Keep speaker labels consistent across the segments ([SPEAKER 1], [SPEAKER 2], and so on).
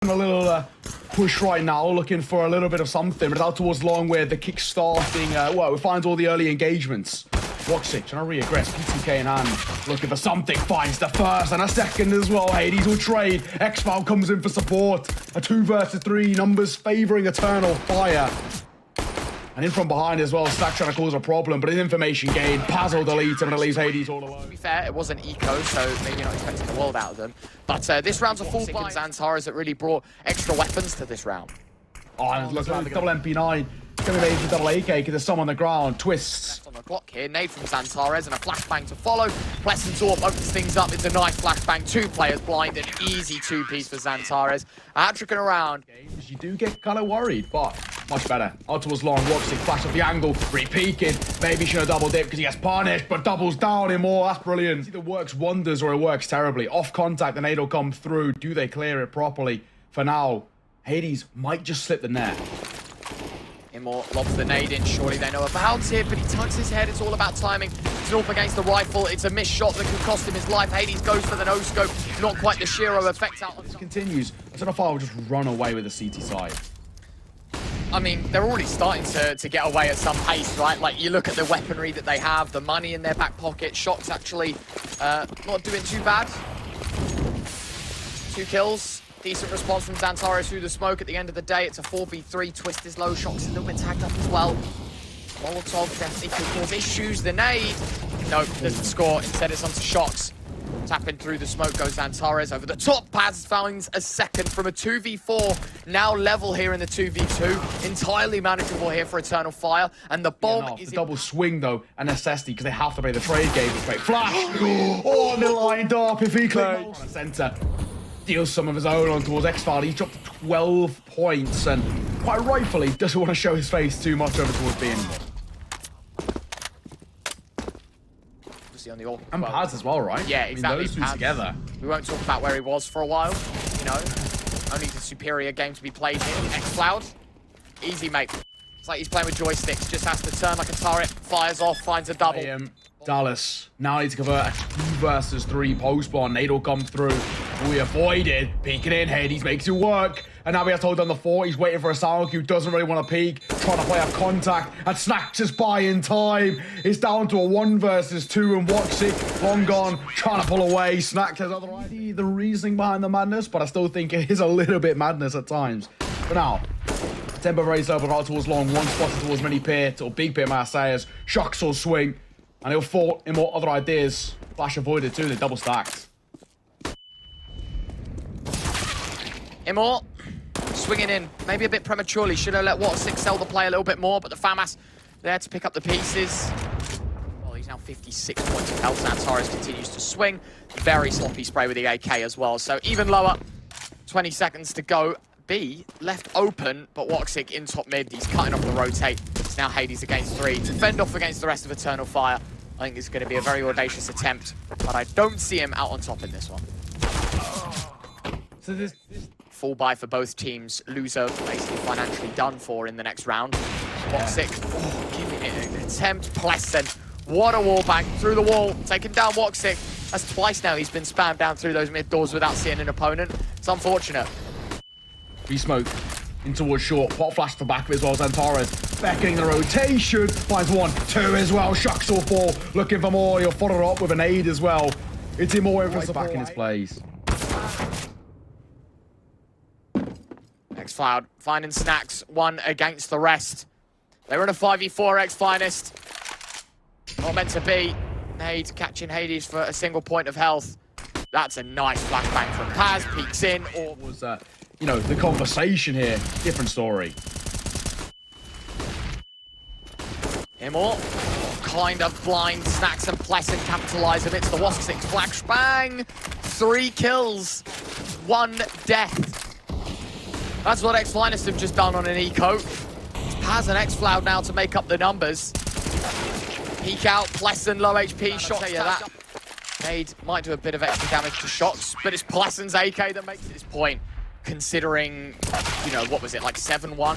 [SPEAKER 1] A little push right now, looking for a little bit of something, but out towards long where the kick starting, well, it finds all the early engagements. Woxic trying to re-aggress, PTK in hand, looking for something, finds the first and a second as well. Hades will trade, X-File comes in for support. A 2 versus 3, numbers favouring Eternal Fire. And in from behind as well, Stack trying to cause a problem, but his information gained, Pazzo deletes him and it leaves Hades all alone.
[SPEAKER 2] To be fair, it wasn't eco, so maybe you're not expecting the world out of them. But this round's a full buy. XANTARES that really brought extra weapons to this round.
[SPEAKER 1] Oh, and look at the double MP9. Going to be made with double AK because there's some on the ground. Twists.
[SPEAKER 2] On the clock here, nade from XANTARES and a flashbang to follow. Pleasant Orb opens things up. It's a nice flashbang. 2 players blind, an easy 2-piece for XANTARES. Hat-tricking around.
[SPEAKER 1] You do get kind of worried, but much better. Out towards long, Woxic, flash of the angle, re-peeking. Maybe should have double dip because he gets punished, but doubles down him more. That's brilliant. It either works wonders or it works terribly. Off contact, the nade will come through. Do they clear it properly? For now, Hades might just slip the net.
[SPEAKER 2] imoRR lobs the nade in. Surely they know about it, but he tucks his head. It's all about timing. It's up against the rifle. It's a missed shot that could cost him his life. Hades goes for the no-scope. Not quite the Shiro effect out.
[SPEAKER 1] This continues. I don't know if I will just run away with the CT side.
[SPEAKER 2] I mean, they're already starting to get away at some pace, right? Like, you look at the weaponry that they have, the money in their back pocket. Shock's actually not doing too bad. 2 kills. Decent response from XANTARES through the smoke. At the end of the day, it's a 4v3. Twist is low. Shock's a little bit tagged up as well. Molotov definitely could cause issues. The nade. Nope, doesn't score. Instead, it's onto Shock's. Tapping through the smoke goes XANTARES over the top. Paz finds a second from a 2v4. Now level here in the 2v2. Entirely manageable here for Eternal Fire. And the bomb is...
[SPEAKER 1] The double swing, though, a necessity because they have to play the trade game. Straight flash. Oh, and they're lined up. If he clears center. Deals some of his own on towards X-File. He's dropped 12 points and quite rightfully doesn't want to show his face too much over towards B anymore.
[SPEAKER 2] On the orc
[SPEAKER 1] and Paz as well, right?
[SPEAKER 2] Yeah, exactly.
[SPEAKER 1] I mean, those two together.
[SPEAKER 2] We won't talk about where he was for a while. You know, only the superior game to be played here. X-Cloud, easy, mate. It's like he's playing with joysticks. Just has to turn like a turret, fires off, finds a double.
[SPEAKER 1] Dallas now needs to convert a 2 versus 3 post-spawn. Nade will come through. We avoided. Peeking in. Hades makes it work. And now we have to hold down the 4. He's waiting for a sound cue. Doesn't really want to peek. Trying to play a contact. And snatches us by in time. It's down to a 1 versus 2. And Woxic, long gone. Trying to pull away. Snack has other idea. The reasoning behind the madness. But I still think it is a little bit madness at times. But now, tempo very slow. But out towards long. One spotted towards mini pit. Or big pit Marseilles. Shocks will swing. And he'll fought in more other ideas. Flash avoided too. They double stacked.
[SPEAKER 2] imoRR swinging in, maybe a bit prematurely. Should have let Woxic sell the play a little bit more, but the FAMAS there to pick up the pieces. Well, he's now 56 points of health. XANTARES continues to swing. Very sloppy spray with the AK as well. So even lower, 20 seconds to go. B left open, but Woxic in top mid. He's cutting off the rotate. It's now Hades against 3 to fend off against the rest of Eternal Fire. I think it's going to be a very audacious attempt, but I don't see him out on top in this one.
[SPEAKER 1] So this
[SPEAKER 2] full buy for both teams. Loser basically financially done for in the next round. Woxic, giving it an attempt. Pleasant, what a wallbang through the wall, taking down Woxic. That's twice now he's been spammed down through those mid doors without seeing an opponent. It's unfortunate.
[SPEAKER 1] Smoke in towards short. Pot flash to the back of it as well as XANTARES. Beckoning the rotation. Finds 1, 2 as well. Shocks will fall. Looking for more. He'll follow it up with an aid as well. It's imoRR right back in his place.
[SPEAKER 2] X-Cloud finding snacks. 1 against the rest. They were in a 5v4 X-Finest. Not meant to be. Nade catching Hades for a single point of health. That's a nice flashbang from Paz. Peeks in. Or
[SPEAKER 1] was you know, the conversation here, different story.
[SPEAKER 2] imoRR, kind of blind, snacks and Pleasant capitalize amidst the Woxic flashbang. 3 kills, 1 death. That's what X-Finest have just done on an eco. It's Paz and X-Cloud now to make up the numbers. Peek out, Pleasant, low HP, shot. Tell you that. Nade might do a bit of extra damage to Shots, but it's Pleasant's AK that makes this point. Considering, you know, what was it, like 7-1? I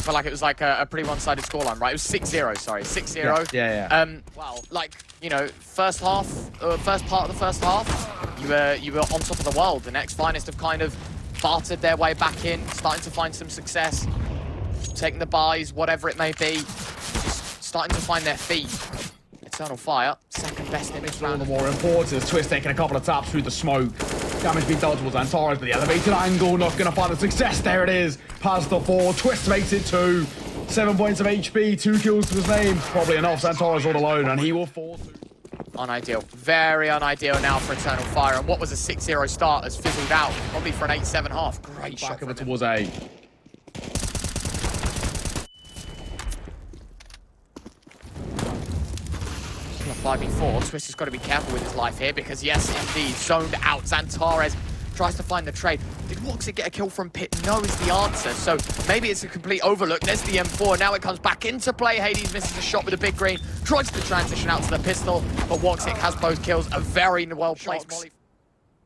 [SPEAKER 2] felt like it was like a pretty one-sided scoreline, right? It was 6-0, sorry, 6-0.
[SPEAKER 1] Yeah.
[SPEAKER 2] Well, like, you know, first part of the first half, you were on top of the world. The X-Finest have kind of bartered their way back in, starting to find some success. Taking the buys, whatever it may be. Just starting to find their feet. Eternal Fire, second best in this round.
[SPEAKER 1] The more important, Twist taking a couple of taps through the smoke. Damage being done towards XANTARES, but the elevated angle not going to find the success. There it is. Past the 4. Twist makes it 2. 7 points of HP, 2 kills to his name. Probably enough. XANTARES all alone, and he will fall to...
[SPEAKER 2] Unideal. Very unideal now for Eternal Fire. And what was a 6-0 start has fizzled out. Probably for an 8-7 half. Great shot.
[SPEAKER 1] Back of it towards A.
[SPEAKER 2] 5v4. Twist has got to be careful with his life here because, yes, indeed, zoned out. XANTARES tries to find the trade. Did Woxic get a kill from Pit? No is the answer. So maybe it's a complete overlook. There's the M4. Now it comes back into play. Hades misses a shot with a big green. Tries to transition out to the pistol, but Woxic has both kills. A very well-placed molly.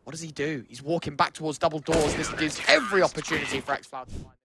[SPEAKER 2] What does he do? He's walking back towards double doors. This gives every opportunity for xCloud to find.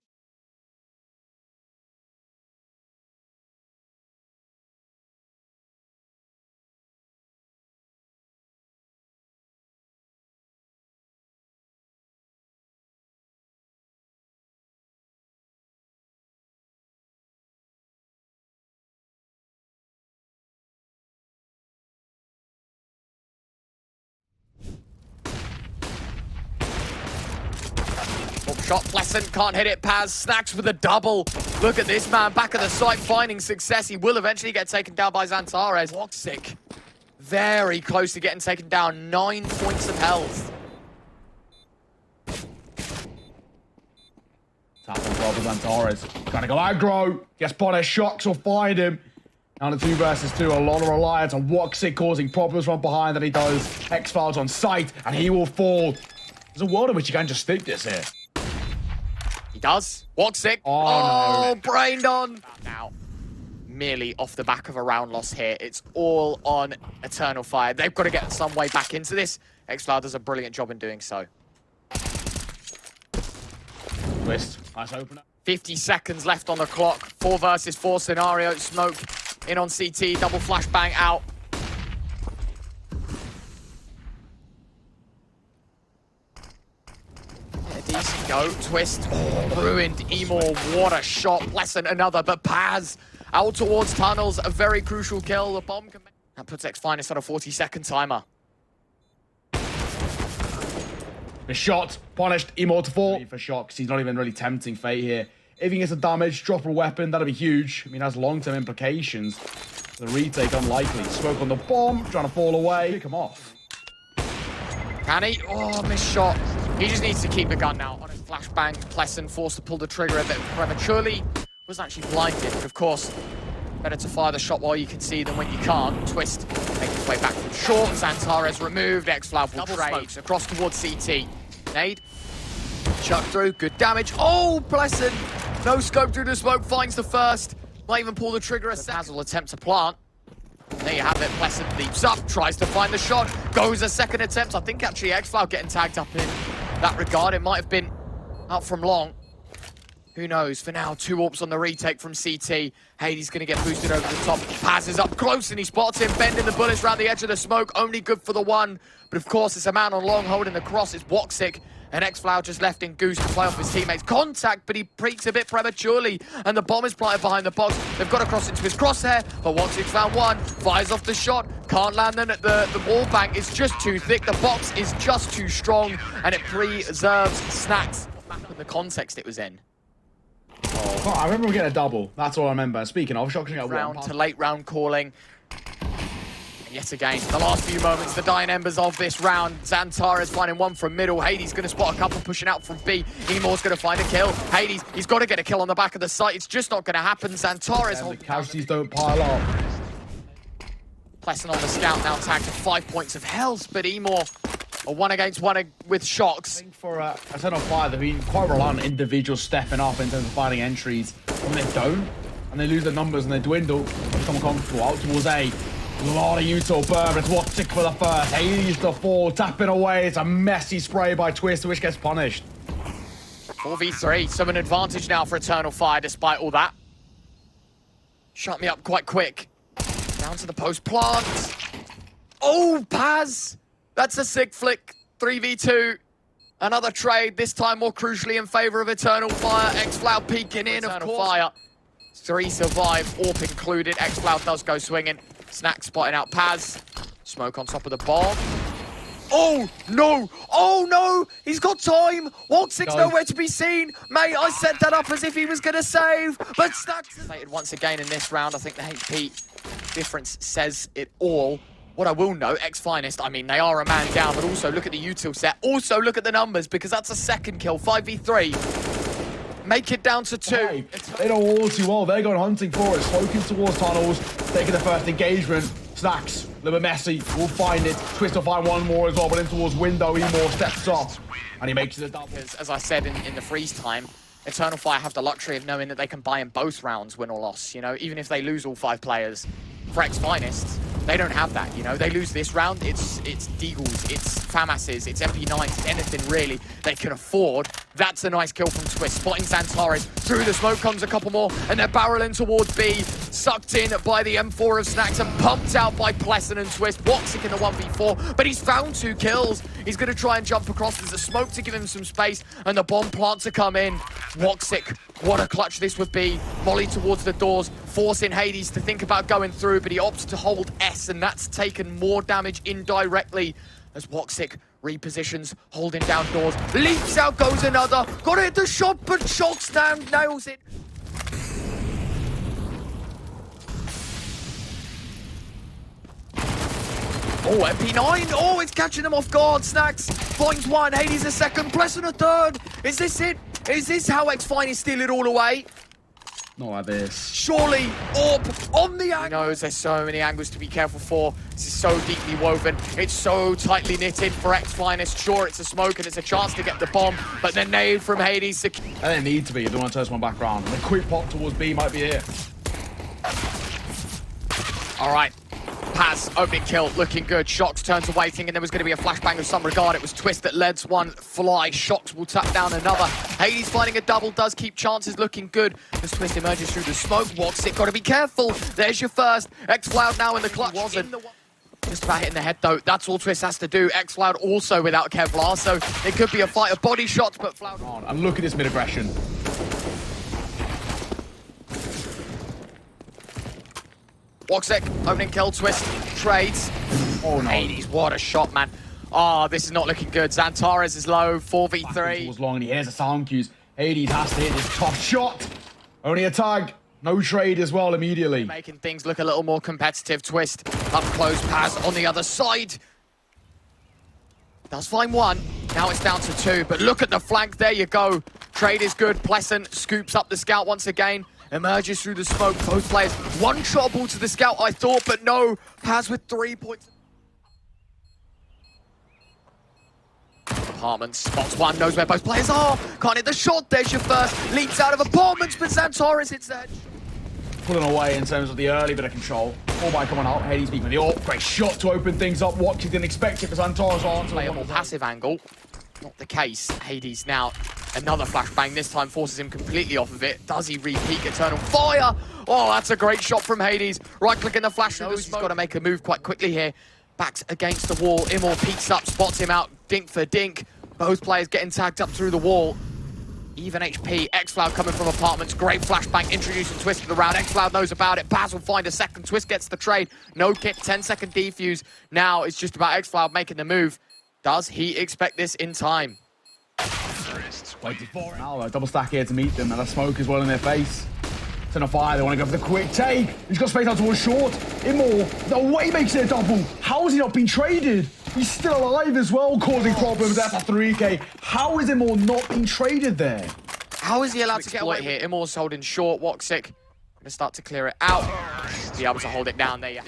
[SPEAKER 2] Shot, Pleasant can't hit it. Paz snacks with a double. Look at this man, back at the site, finding success. He will eventually get taken down by XANTARES. Woxic, very close to getting taken down. 9 points of health.
[SPEAKER 1] Tap on top of XANTARES. Trying to go aggro. Gets punished. Shocks will find him. Down to 2 versus 2. A lot of reliance on Woxic causing problems from behind that he does. X-Files on sight, and he will fall. There's a world in which you can just stick this here.
[SPEAKER 2] He does. Woxic.
[SPEAKER 1] Oh, no.
[SPEAKER 2] Brained on. Now, merely off the back of a round loss here. It's all on Eternal Fire. They've got to get some way back into this. xCloud does a brilliant job in doing so.
[SPEAKER 1] Twist. Nice opener.
[SPEAKER 2] 50 seconds left on the clock. 4 versus 4 scenario. Smoke in on CT. Double flashbang out. Decent go. Twist. Oh, ruined. imoRR. What a shot. Pleasant another. But Paz out towards tunnels. A very crucial kill. The bomb can... That puts X-Finest on a 40-second timer.
[SPEAKER 1] The shot. Punished. imoRR to fall. For shocks. He's not even really tempting fate here. If he gets a damage, drop a weapon, that'll be huge. I mean, that's long-term implications. The retake, unlikely. Smoke on the bomb. Trying to fall away. Pick him off.
[SPEAKER 2] Can he? Oh, missed shot. He just needs to keep the gun now. On his flashbang, Pleasant forced to pull the trigger a bit prematurely. Was actually blinded, but of course, better to fire the shot while you can see than when you can't. Twist making his way back from short. XANTARES removed. xCloud will trade across towards CT. Nade. Chuck through. Good damage. Oh, Pleasant. No scope through the smoke. Finds the first. Might even pull the trigger a second. Paz will attempt to plant. There you have it. Pleasant leaps up. Tries to find the shot. Goes a second attempt. I think actually xCloud getting tagged up in that regard. It might have been out from long. Who knows? For now, 2 AWPs on the retake from CT. Hades going to get boosted over the top. Paz is up close and he spots him, bending the bullets around the edge of the smoke. Only good for the one. But of course, it's a man on long holding the cross. It's Woxic. And xCloud just left in Goose to play off his teammates. Contact, but he peeks a bit prematurely. And the bomb is planted behind the box. They've got to cross into his crosshair. But Woxic's found one. Fires off the shot. Can't land them at the wall bank. It's just too thick. The box is just too strong. And it preserves snacks. In the context it was in.
[SPEAKER 1] Oh, I remember we getting a double. That's all I remember. Speaking of, shocking at
[SPEAKER 2] round to late round calling. Yet again, the last few moments, the dying embers of this round. XANTARES finding one from middle. Hades going to spot a couple pushing out from B. imoRR's going to find a kill. Hades, he's got to get a kill on the back of the site. It's just not going to happen. XANTARES.
[SPEAKER 1] The casualties don't pile up.
[SPEAKER 2] Pleasant on the scout now tagged to 5 points of health, but imoRR a 1 against 1 with shocks.
[SPEAKER 1] I think for Eternal Fire, they've been quite reliant on individuals stepping up in terms of finding entries. When they don't, and they lose their numbers and they dwindle, they become comfortable. Out towards A. A lot of Utah burn. It's Woxic for the first. Hades the fall, tapping away. It's a messy spray by Twist, which gets punished.
[SPEAKER 2] 4v3, so an advantage now for Eternal Fire despite all that. Shut me up quite quick. Down to the post plant. Oh, Paz! That's a sick flick. 3v2. Another trade, this time more crucially in favor of Eternal Fire. xFloud peeking in, of course. Fire. 3 survive, AWP included. xFloud does go swinging. Snack spotting out Paz. Smoke on top of the bomb. Oh, no! Oh, no! He's got time! Waltzig's nowhere to be seen! Mate, I set that up as if he was going to save, but Snack's once again in this round. I think the HP difference says it all. What I will note, X-Finest, I mean, they are a man down, but also look at the util set. Also look at the numbers, because that's a second kill, 5v3. Make it down to 2.
[SPEAKER 1] Hey, they don't all too well. They're going hunting for it. Smoking towards tunnels, taking the first engagement. Snacks, a little bit messy. We'll find it. Twist will find one more as well, but in towards window. imoRR steps up, and he makes it a double.
[SPEAKER 2] As I said in the freeze time, Eternal Fire have the luxury of knowing that they can buy in both rounds, win or loss. You know, even if they lose all 5 players. For X-Finest, they don't have that, you know. They lose this round, it's Deagles, it's FAMASes, it's MP9s, it's anything really they can afford. That's a nice kill from Twist. Spotting XANTARES. Through the smoke comes a couple more, and they're barreling towards B. Sucked in by the M4 of Snacks and pumped out by Pleasant and Twist. Woxic in the 1v4, but he's found 2 kills. He's going to try and jump across. There's a smoke to give him some space, and the bomb plant to come in. Woxic, what a clutch this would be. Molly towards the doors, forcing Hades to think about going through, but he opts to hold S, and that's taken more damage indirectly as Woxic repositions, holding down doors. Leaps out goes another. Got to hit the shot, but Shocks down, nails it. Oh, MP9. Oh, it's catching them off guard. Snacks finds 1. Hades a 2nd. Pleasant a 3rd. Is this it? Is this how X-Finest steal it all away?
[SPEAKER 1] Not like this.
[SPEAKER 2] Surely, AWP on the angle. He knows there's so many angles to be careful for. This is so deeply woven. It's so tightly knitted for X-Finest. Sure, it's a smoke and it's a chance to get the bomb, but the nade from Hades.
[SPEAKER 1] They don't need to be. They don't want to turn someone back around. And a quick pop towards B might be it.
[SPEAKER 2] All right. Paz, opening kill, looking good. Shocks turns away, thinking there was going to be a flashbang of some regard. It was Twist that led one fly. Shocks will tap down another. Hades finding a double, does keep chances looking good as Twist emerges through the smoke. Woxic, got to be careful. There's your first. xFloud now in the clutch. Wasn't just about hitting the head, though. That's all Twist has to do. xFloud also without Kevlar, so it could be a fight of body shots, but Floud...
[SPEAKER 1] And look at this mid-aggression.
[SPEAKER 2] Woxic, opening kill, Twist, trades.
[SPEAKER 1] Oh no.
[SPEAKER 2] Hades, what a shot, man. Oh, this is not looking good. XANTARES is low, 4v3.
[SPEAKER 1] Was long and he hears the sound cues. Hades has to hit this tough shot. Only a tag. No trade as well immediately.
[SPEAKER 2] Making things look a little more competitive. Twist, up close, Paz on the other side. Does find 1. Now it's down to 2, but look at the flank. There you go. Trade is good. Pleasant scoops up the scout once again. Emerges through the smoke. Both players one-shotable to the scout, I thought, but no. Paz with 3 points. Apartments, spots 1, knows where both players are. Can't hit the shot. There's your first. Leaps out of apartments, but XANTARES hits the head.
[SPEAKER 1] Pulling away in terms of the early bit of control. All by coming out. Hades beating the AWP. Great shot to open things up. Watch, didn't expect it for XANTARES on.
[SPEAKER 2] Playable passive angle. Not the case. Hades now. Another flashbang, this time forces him completely off of it. Does he re-peek Eternal Fire? Oh, that's a great shot from Hades. Right-click in the flash. He's got to make a move quite quickly here. Backs against the wall. imoRR peeks up, spots him out. Dink for dink. Both players getting tagged up through the wall. Even HP. xFloud coming from apartments. Great flashbang. Introducing Twist to the round. xFloud knows about it. Paz will find a 2nd. Twist gets the trade. No kit. 10-second defuse. Now it's just about xFloud making the move. Does he expect this in time?
[SPEAKER 1] Waiting for it. Now, double stack here to meet them, and a smoke as well in their face. Eternal Fire, they want to go for the quick take. He's got space out towards short. imoRR, no way makes it a double. How has he not been traded? He's still alive as well, causing problems. That's a 3K. How is imoRR not being traded there?
[SPEAKER 2] How is he allowed to get away here? imoRR's holding short. Woxic going to start to clear it out. Be able to hold it down there.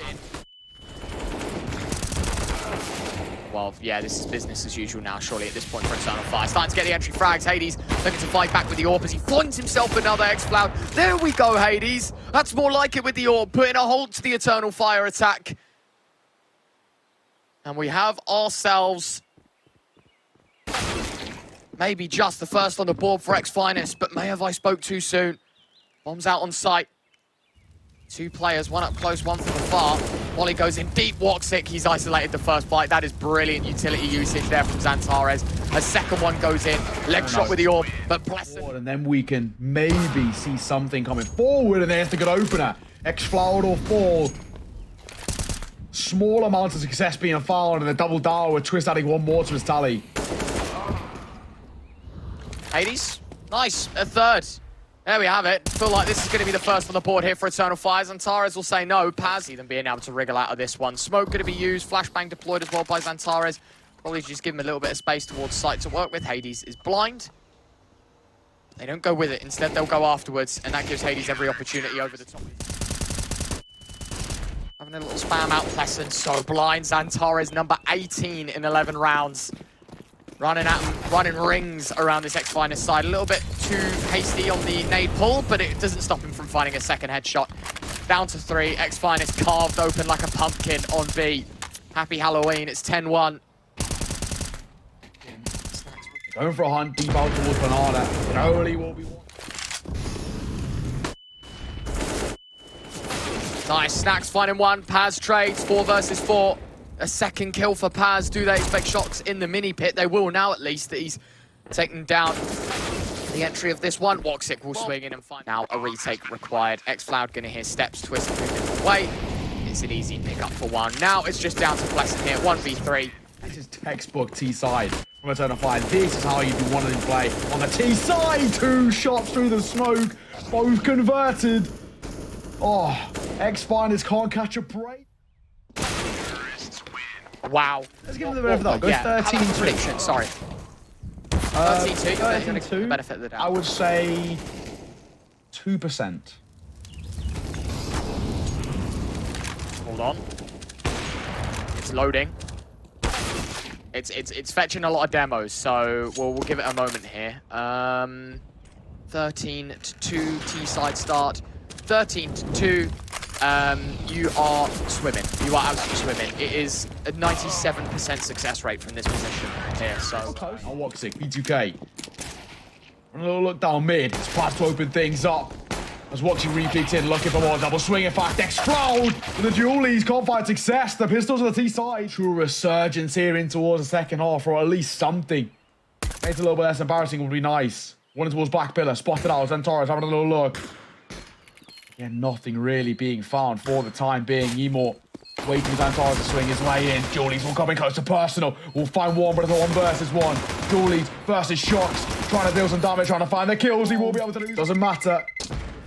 [SPEAKER 2] Well, yeah, this is business as usual now, surely, at this point for Eternal Fire. Starting to get the entry frags. Hades looking to fight back with the AWP as he finds himself another xFloud. There we go, Hades. That's more like it with the AWP, putting a halt to the Eternal Fire attack. And we have ourselves maybe just the first on the board for X-Finest, but may have I spoke too soon. Bombs out on site. 2 players, 1 up close, 1 from afar. Molly goes in deep, Woxic. He's isolated the first bite. That is brilliant utility usage there from XANTARES. A second one goes in. Leg shot with the orb, but Pleasant.
[SPEAKER 1] And then we can maybe see something coming forward, and there's the good opener. X-Flowered or fall. Small amounts of success being found, and a double down with Twist adding one more to his tally.
[SPEAKER 2] Hades, nice, a third. There we have it. Feel like this is going to be the first on the board here for Eternal Fires. XANTARES will say no. Paz, see them being able to wriggle out of this one. Smoke going to be used. Flashbang deployed as well by XANTARES. Probably just give him a little bit of space towards site to work with. Hades is blind. They don't go with it. Instead, they'll go afterwards, and that gives Hades every opportunity over the top. Having a little spam out Pleasant. So blind. XANTARES number 18 in 11 rounds. Running at him, running rings around this X-Finest side. A little bit too hasty on the nade pull, but it doesn't stop him from finding a second headshot. Down to 3. X-Finest carved open like a pumpkin on B. Happy Halloween. It's 10-1.
[SPEAKER 1] Going for a hunt deep out towards Banana. It only will be one.
[SPEAKER 2] Nice. Snacks finding one. Paz trades 4 versus 4. A second kill for Paz. Do they expect shots in the mini pit? They will now, at least, that he's taken down the entry of this one. Woxic will swing in and find. Now a retake required. X-Cloud going to hear steps, twist, move different way. It's an easy pickup for one. Now it's just down to Pleasant here. 1v3.
[SPEAKER 1] This is textbook T-side from Eternal Fire. This is how you'd be wanting to play on the T-side. 2 shots through the smoke. Both converted. Oh, X-Finest can't catch a break.
[SPEAKER 2] Wow.
[SPEAKER 1] Let's give him the benefit of that. Go 13-2.
[SPEAKER 2] Prediction, sorry. 13-2.
[SPEAKER 1] 13-2.
[SPEAKER 2] Benefit of the doubt.
[SPEAKER 1] I would say 2%.
[SPEAKER 2] Hold on. It's loading. It's fetching a lot of demos, so we'll give it a moment here. 13-2 T-side start. 13-2. You are swimming. You are absolutely swimming. It is a 97% success rate from this position here, so...
[SPEAKER 1] I'll Woxic, B2K. A little look down mid. It's fast to open things up. As Woxic repeats in, looking for more double swing. In fact, explode with the dualies. Can't find success. The pistols on the T-side. True resurgence here in towards the second half, or at least something. Makes it a little bit less embarrassing would be nice. One towards Black Pillar. Spotted out. XANTARES having a little look. Yeah, nothing really being found for the time being. imoRR waiting for XANTARES to swing his way in. Julies will come in close to personal. We'll find one, but it's a 1 versus 1. Julies versus Shocks. Trying to deal some damage, trying to find the kills. He will be able to lose. Doesn't matter.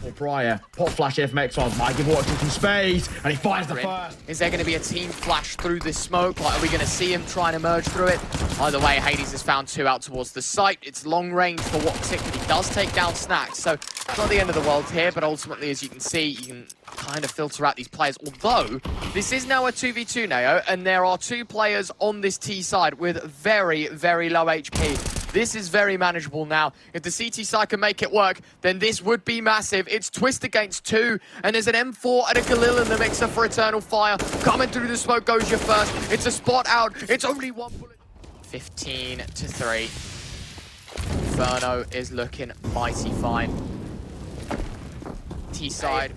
[SPEAKER 1] Or prior. Pop flash here from X-Files. Might give Woxic some space. And he finds the first.
[SPEAKER 2] Is there going to be a team flash through this smoke? Like, are we going to see him try and emerge through it? Either way, Hades has found 2 out towards the site. It's long range for Woxic, but he does take down Snacks. So, it's not the end of the world here, but ultimately, as you can see, you can kind of filter out these players. Although, this is now a 2v2, Neo, and there are 2 players on this T side with very, very low HP. This is very manageable now. If the CT side can make it work, then this would be massive. It's Twist against 2, and there's an M4 and a Galil in the mixer for Eternal Fire. Coming through the smoke goes your first. It's a spot out. It's only 1 bullet. 15-3. Inferno is looking mighty fine. T-side.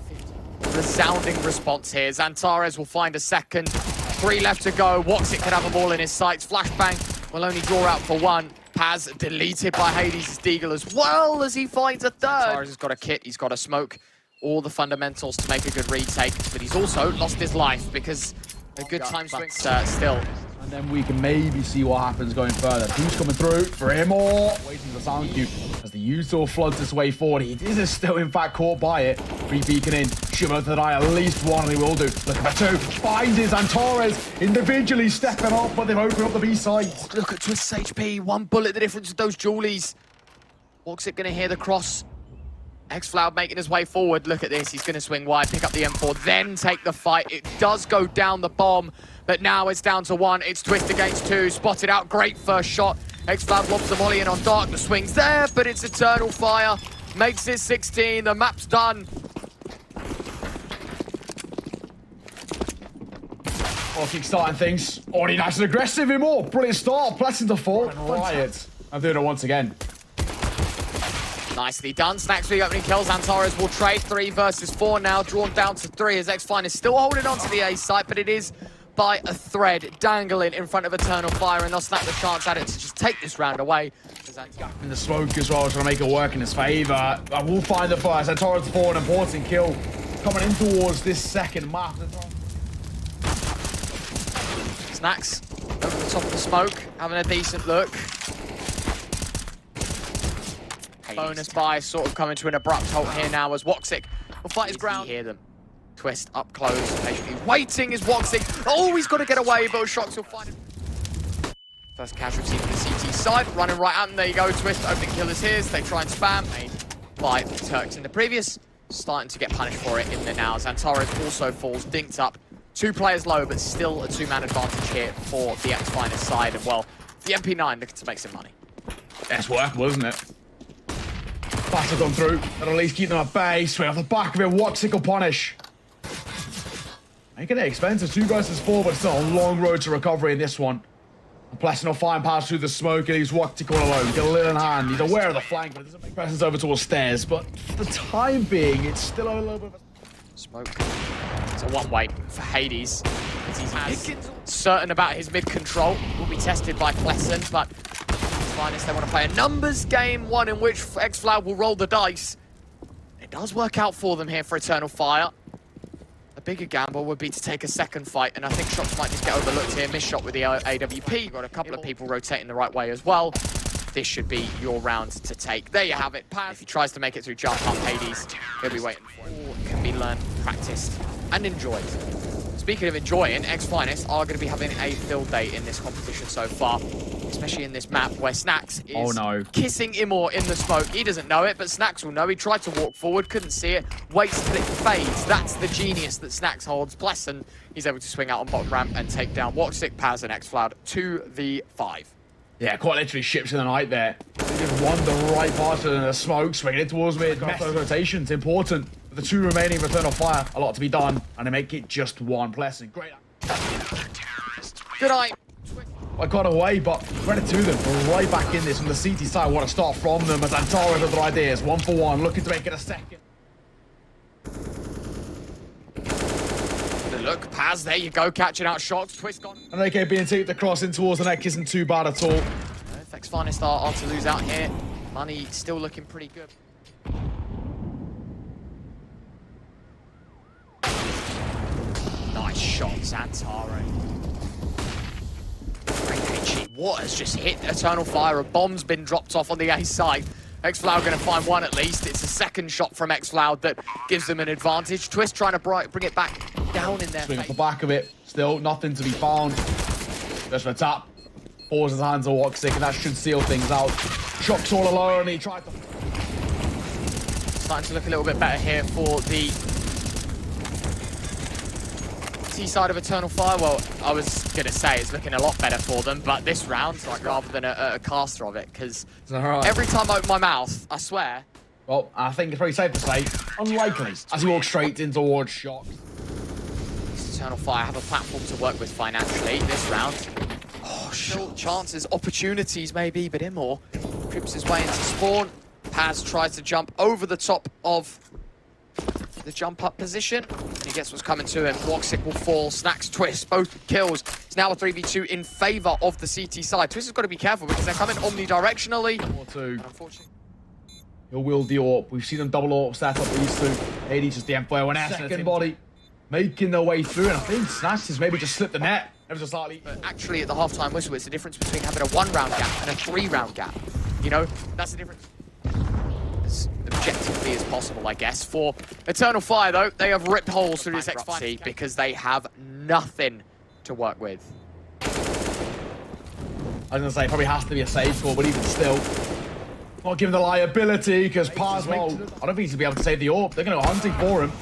[SPEAKER 2] Resounding response here. XANTARES will find a second. 3 left to go. Woxic can have them all in his sights. Flashbang will only draw out for 1. Paz deleted by Hades' Deagle as well as he finds a third. XANTARES has got a kit, he's got a smoke, all the fundamentals to make a good retake, but he's also lost his life because a good time swing still.
[SPEAKER 1] And then we can maybe see what happens going further. Who's coming through for imoRR? Waiting for the sound cue as the Util floods his way forward. He is still, in fact, caught by it. 3 beacon in. Shimmer to the eye, at least 1, and he will do. Looking for 2. Finds his XANTARES individually stepping up, but they've opened up the B side.
[SPEAKER 2] Look at Twist's HP. 1 bullet, the difference with those Julies. Woxic going to hear the cross. X-Cloud making his way forward. Look at this. He's going to swing wide, pick up the M4, then take the fight. It does go down the bomb, but now it's down to 1. It's Twist against 2. Spotted out. Great first shot. X-Cloud lobs the volley in on Dark. The swing's there, but it's Eternal Fire. Makes it 16. The map's done.
[SPEAKER 1] Oh, kickstarting things. Already nice and aggressive. imoRR. Brilliant start. Pleasant to fall. And Riot. I'm doing it once again.
[SPEAKER 2] Nicely done. Snacks for the opening kills. Antares will trade 3 versus 4 now, drawn down to 3 as XFine is still holding on to the A site, but it is by a thread dangling in front of Eternal Fire, and they'll snap the chance at it to just take this round away.
[SPEAKER 1] In the smoke as well, trying to make it work in his favour. I will find the first. Antares for an important kill. Coming in towards this second map.
[SPEAKER 2] Snacks over the top of the smoke, having a decent look. Bonus buy sort of coming to an abrupt halt here now as Woxic will fight his ground. Hear them. Twist up close, patiently waiting is Woxic. Oh, he's got to get away, but Shocks will find him. First casualty from the CT side, running right out, and there you go. Twist, opening kill is his. They try and spam. Made by the Turks in the previous. Starting to get punished for it in the now. Antares also falls, dinked up. 2 players low, but still a 2-man advantage here for the XFinest side. And well, the MP9 looking to make some money.
[SPEAKER 1] That's workable, isn't it? Pass have gone through. At least keep them at bay. Straight off the back of it, Woxic will punish. Making it expensive, 2 versus 4, but still a long road to recovery in this one. Blessing will find pass through the smoke, and he's Woxic all alone. Get a little in hand. He's aware of the flank, but it doesn't make presence over towards stairs. But for the time being, it's still a little bit of a...
[SPEAKER 2] Smoke. It's a one-way for Hades. He's certain about his mid-control. Will be tested by Pleasant, but Finest, they want to play a numbers game, one in which XFloud will roll the dice. It does work out for them here for Eternal Fire. A bigger gamble would be to take a second fight, and I think shots might just get overlooked here. Missed shot with the AWP. Got a couple of people rotating the right way as well. This should be your round to take. There you have it. If he tries to make it through jump up Hades, he'll be waiting for it. All can be learned, practiced, and enjoyed. Speaking of enjoying, XFinest are going to be having a field day in this competition so far, especially in this map where Snacks is kissing imoRR in the smoke. He doesn't know it, but Snacks will know. He tried to walk forward, couldn't see it, waits till it fades. That's the genius that Snacks holds. Blessin, he's able to swing out on bottom ramp and take down Woxic, Paz, and XFloud 2v5.
[SPEAKER 1] Yeah, quite literally ships in the night there. They just won the right part of the smoke, swinging it towards mid. Those rotations, important. The 2 remaining of Eternal Fire, a lot to be done, and they make it just 1 blessing. Great.
[SPEAKER 2] Good night.
[SPEAKER 1] I got away, but credit to them. We're right back in this on the CT side. Want to start from them as Antares have their ideas. 1 for 1, looking to make it a second.
[SPEAKER 2] Look, Paz, there you go, catching out shots. Twist gone.
[SPEAKER 1] And AK being taken across in towards the neck isn't too bad at all.
[SPEAKER 2] If XFinest are to lose out here, money still looking pretty good. Nice shots, Antares. Great HE. What has just hit Eternal Fire? A bomb's been dropped off on the A side. XFloud going to find one at least. It's a second shot from XFloud that gives them an advantage. Twist trying to bring it back down in there.
[SPEAKER 1] Swing off the back of it. Still nothing to be found. Just for tap. Forces his hands on Woxic, and that should seal things out. Shocks all alone. He tried to...
[SPEAKER 2] Starting to look a little bit better here for the T side of Eternal Fire. Well, I was going to say it's looking a lot better for them, but this round, like, rather than a caster of it, because every time I open my mouth, I swear.
[SPEAKER 1] Well, I think it's pretty safe to say, unlikely, as he walks straight in towards Shocks.
[SPEAKER 2] Eternal Fire have a platform to work with financially this round. Oh, short chances, opportunities maybe, but imoRR creeps his way into spawn. Paz tries to jump over the top of the jump up position, and he gets what's coming to him. Woxic will fall, Snacks, Twist, both kills. It's now a 3v2 in favor of the CT side. Twist has got to be careful because they're coming omnidirectionally. Unfortunately,
[SPEAKER 1] he'll wield the AWP. We've seen them double AWP set up these 2. Hades just the Empire when second body making their way through, and I think Snacks has maybe just slipped the net ever so slightly.
[SPEAKER 2] But actually, at the halftime whistle, it's the difference between having a 1-round gap and a 3-round gap. You know, that's the difference. As objectively as possible, I guess. For Eternal Fire, though, they have ripped holes through this XFinest because they have nothing to work with.
[SPEAKER 1] I was going to say, probably has to be a save score, but even still, not given the liability, because Paz, I don't think he's going to be able to save the AWP. They're going to go hunting for him.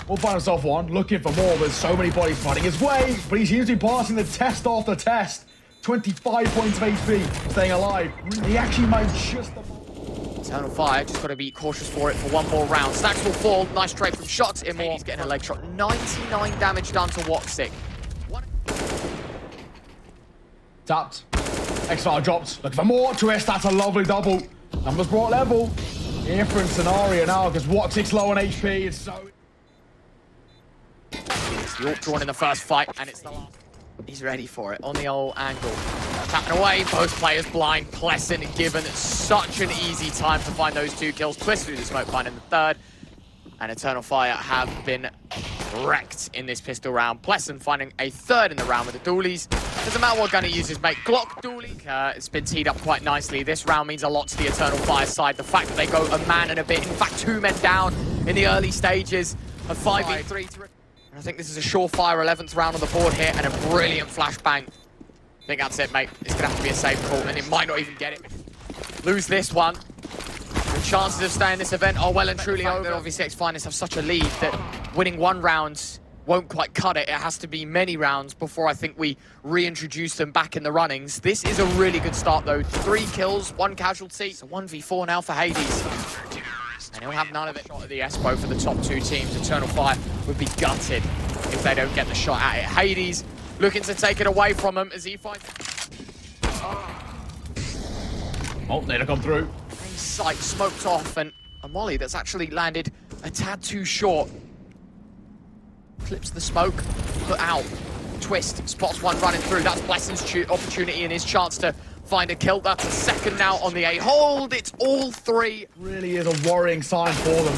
[SPEAKER 1] Will find himself one, looking for more. There's so many bodies fighting his way, but he seems to be passing the test after test. 25 points of HP, staying alive. He actually might just...
[SPEAKER 2] Eternal Fire, just got to be cautious for it for 1 more round. Snacks will fall, nice trade from shots. imoRR, he's getting a leg shot. 99 damage done to Woxic.
[SPEAKER 1] Tapped. XFloud dropped. Looking for more. Twist, that's a lovely double. Numbers brought level. Different scenario now because Wattix low on HP. It's so...
[SPEAKER 2] It's the AWP drawn in the first fight, and it's the last. He's ready for it on the old angle. Tapping away, both players blind. Pleasant and Given. Such an easy time to find those 2 kills. Twist through the smoke, finding the third. And Eternal Fire have been wrecked in this pistol round. Pleasant finding a third in the round with the dualies. Doesn't matter what gun he uses, mate. Glock dually. It's been teed up quite nicely. This round means a lot to the Eternal Fire side. The fact that they go a man and a bit. In fact, 2 men down in the early stages. A 5v3. I think this is a surefire 11th round on the board here and a brilliant flashbang. I think that's it, mate. It's going to have to be a safe call, and it might not even get it. Lose this one. The chances of staying in this event are well and truly over. Obviously, X-Finest have such a lead that winning 1 round won't quite cut it. It has to be many rounds before I think we reintroduce them back in the runnings. This is a really good start, though. 3 kills, 1 casualty. It's a 1v4 now for Hades. And he'll have none of it. Shot at the Espo for the top 2 teams. Eternal Fire would be gutted if they don't get the shot at it. Hades looking to take it away from him as he finds...
[SPEAKER 1] Oh, they've come through.
[SPEAKER 2] Sight smoked off, and a molly that's actually landed a tad too short. Clips the smoke, put out. Twist, spots one running through. That's Blessing's opportunity and his chance to find a kill. That's a second now on the A. Hold, it's all 3.
[SPEAKER 1] Really is a worrying sign for them.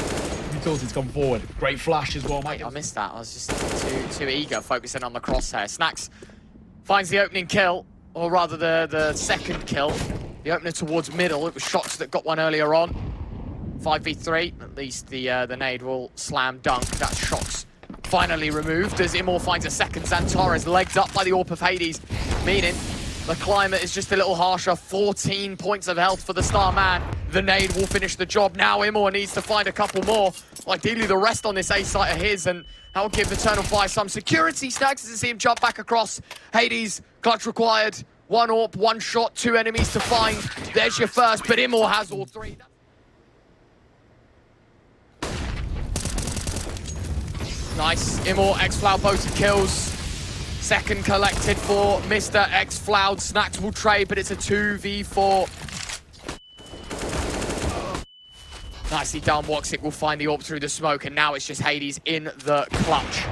[SPEAKER 1] Utility's come forward. Great flash as well, mate.
[SPEAKER 2] I missed that. I was just too eager, focusing on the crosshair. Snacks finds the opening kill, or rather the second kill. The opener towards middle. It was Shots that got one earlier on. 5v3. At least the nade will slam dunk. That's Shots finally removed as imoRR finds a second. XANTARES legged up by the AWP of Hades, meaning the climate is just a little harsher. 14 points of health for the star man. The nade will finish the job. Now imoRR needs to find a couple more. Ideally, the rest on this A site are his, and that will give Eternal Fire some security. Snacks to see him jump back across. Hades, clutch required. 1 AWP, 1 shot, 2 enemies to find. There's your first, but imoRR has all 3. Nice. imoRR, XFloud both kills. Second collected for Mr. XFloud. Snacks will trade, but it's a 2v4. Nicely done. Woxic will find the AWP through the smoke, and now it's just Hades in the clutch.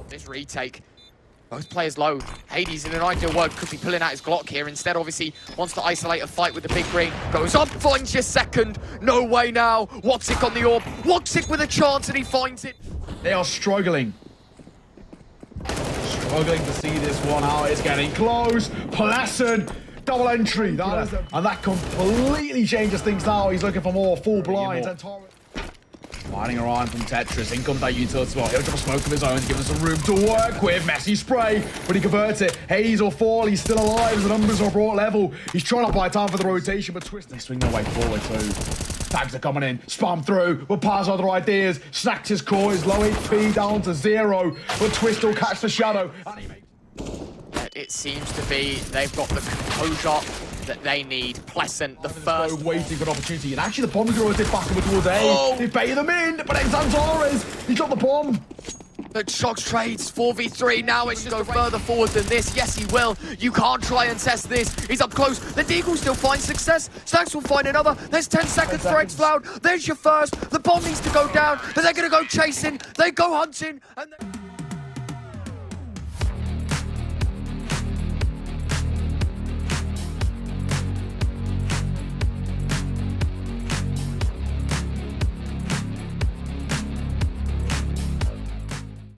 [SPEAKER 2] This retake. Both players low. Hades, in an ideal world, could be pulling out his Glock here. Instead, obviously, wants to isolate a fight with the big green. Goes up, finds your second. No way now. Woxic on the AWP. Woxic with a chance, and he finds it.
[SPEAKER 1] They are struggling. Struggling to see this one out. It's getting close. Pleasant. Double entry. And that completely changes things now. He's looking for more full blinds. And finding around from Tetris. In comes that utility spot. He'll drop a smoke of his own to give us some room to work with. Messy spray, but he converts it. Hades will fall. He's still alive. The numbers are brought level. He's trying to buy time for the rotation, but Twist, they swing their way forward too. Tags are coming in. Spam through. We'll pass other ideas. Snacks his core. His low HP down to 0. But Twist will catch the shadow. And he makes...
[SPEAKER 2] It seems to be they've got the composure that they need. Pleasant, the first.
[SPEAKER 1] Waiting for an opportunity. And actually, the bomb's going to rotate back over towards A. They bait them in, but then XANTARES, he's got the bomb.
[SPEAKER 2] But Shox trades 4v3 now. It's just go further forward than this. Yes, he will. You can't try and test this. He's up close. The Deagle still finds success. Snacks will find another. There's 10 seconds for XFloud. There's your first. The bomb needs to go down, but they're going to go chasing. They go hunting. And